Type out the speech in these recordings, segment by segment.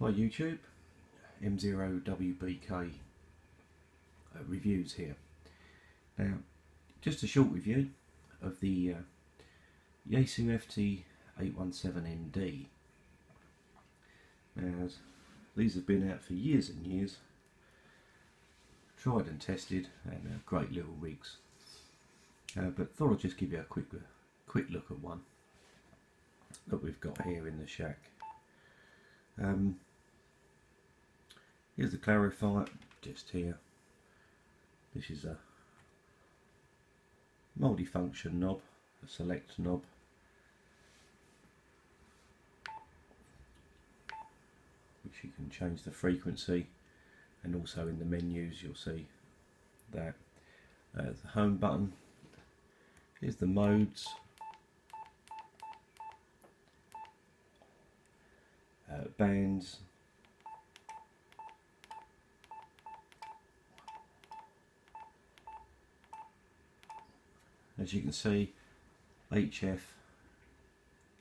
Hi YouTube, M0WBK reviews here. Now, just a short review of the Yaesu FT817nd. Now, these have been out for years and years, tried and tested, and great little rigs. But thought I'd just give you a quick look at one that we've got here in the shack. Here's the clarifier, just here. This is a multi-function knob, a select knob. Which you can change the frequency, and also in the menus you'll see that. The home button. Here's the modes. Bands. As you can see, HF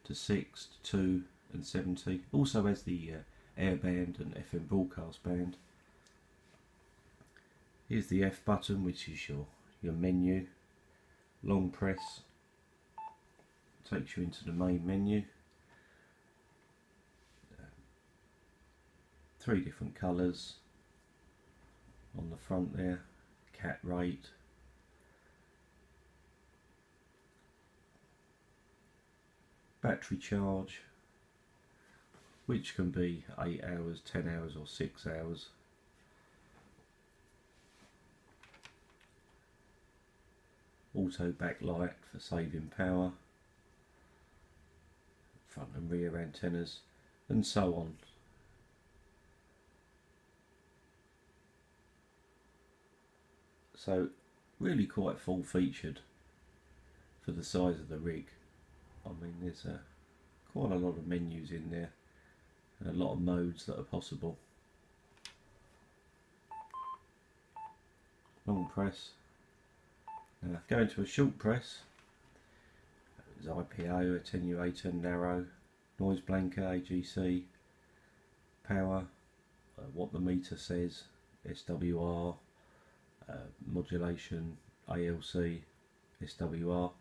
to 6, to 2 and 70. Also has the air band and FM broadcast band. Here's the F button, which is your menu. Long press takes you into the main menu. 3 different colours on the front there. Cat rate. Battery charge, which can be 8 hours, 10 hours or 6 hours. Auto backlight for saving power. Front and rear antennas, and so on. So really quite full featured for the size of the rig. I mean, there's quite a lot of menus in there and a lot of modes that are possible. Long press. Now going to a short press, there's IPO, attenuator, narrow, noise blanker, AGC, power, what the meter says, SWR, modulation, ALC, SWR.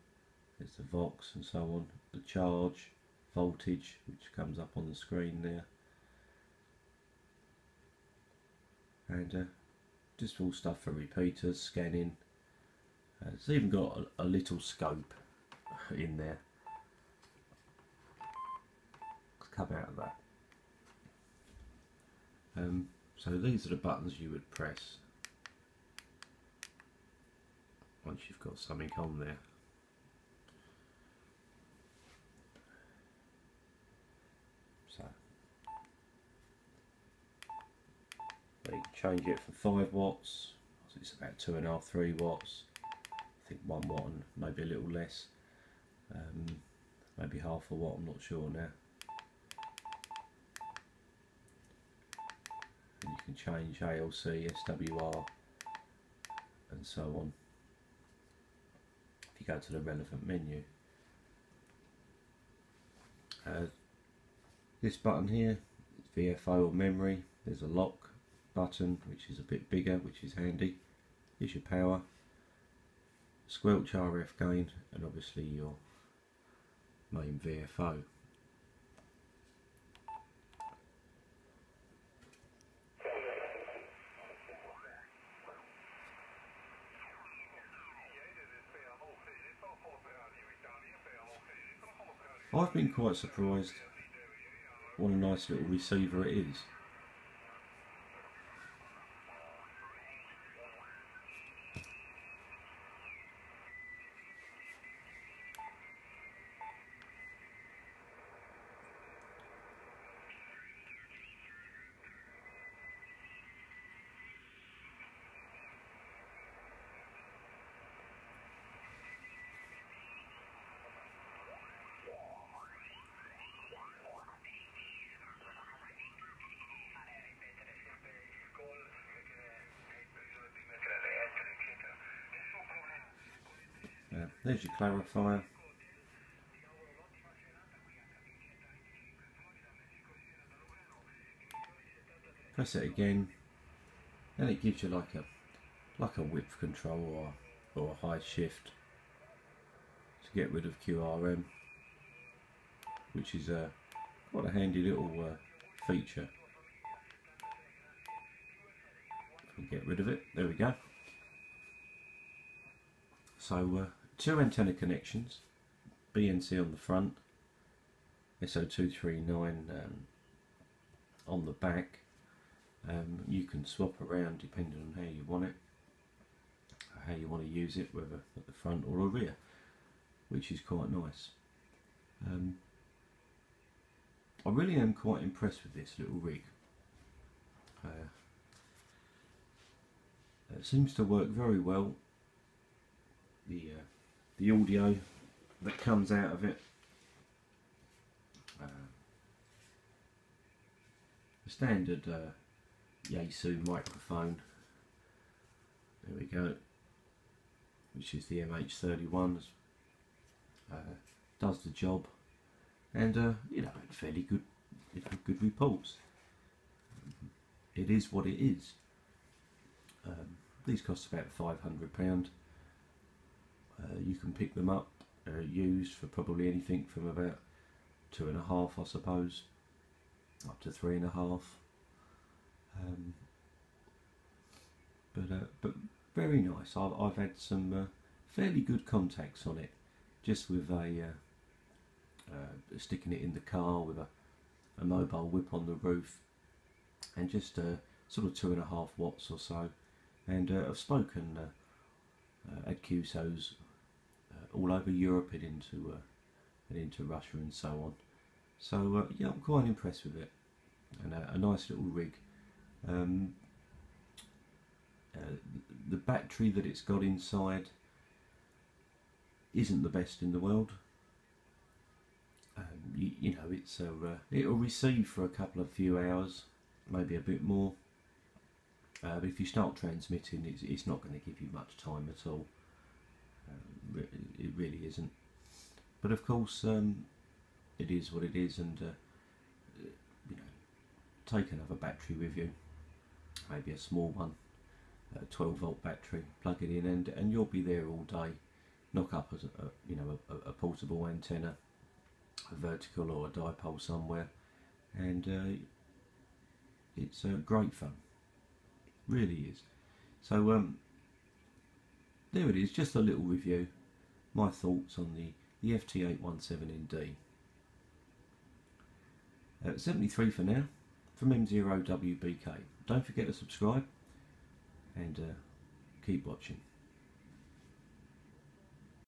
There's the Vox and so on, the charge, voltage, which comes up on the screen there, and just all stuff for repeaters, scanning. It's even got a little scope in there. Let's come out of that. So these are the buttons you would press once you've got something on there. So you can change it from 5 watts, so it's about 2.5, 3 watts. I think 1 watt and maybe a little less, maybe half a watt, I'm not sure now. And you can change ALC, SWR and so on if you go to the relevant menu. This button here is VFO or memory. There's a lock button which is a bit bigger, which is handy. Here's your power, squelch RF gain, and obviously your main VFO. I've been quite surprised what a nice little receiver it is. There's your clarifier. press it again, and it gives you like a width control or a high shift to get rid of QRM, which is quite a handy little feature. We'll get rid of it. There we go. So 2 antenna connections, BNC on the front, SO239 on the back. You can swap around depending on how you want it, how you want to use it, whether at the front or the rear, which is quite nice. I really am quite impressed with this little rig. It seems to work very well. The audio that comes out of it, the standard Yaesu microphone, there we go, which is the MH31, does the job, and you know, fairly good, good reports. It is what it is. These cost about £500. You can pick them up used for probably anything from about 2.5, I suppose, up to 3.5. But very nice. I've had some fairly good contacts on it, just with sticking it in the car with a mobile whip on the roof, and just sort of 2.5 watts or so. And I've spoken at QSOs all over Europe and into Russia and so on. So yeah, I'm quite impressed with it, and a nice little rig. The battery that it's got inside isn't the best in the world. You know, it's it'll receive for a couple of few hours, maybe a bit more. But if you start transmitting, it's not going to give you much time at all. It really isn't. But of course, it is what it is, and you know, take another battery with you, maybe a small one, a 12-volt battery, plug it in, and you'll be there all day. Knock up a portable antenna, a vertical or a dipole somewhere, and it's great fun. Really is. So there it is, just a little review, my thoughts on the FT817nd. 73 for now, from M0WBK. Don't forget to subscribe, and keep watching.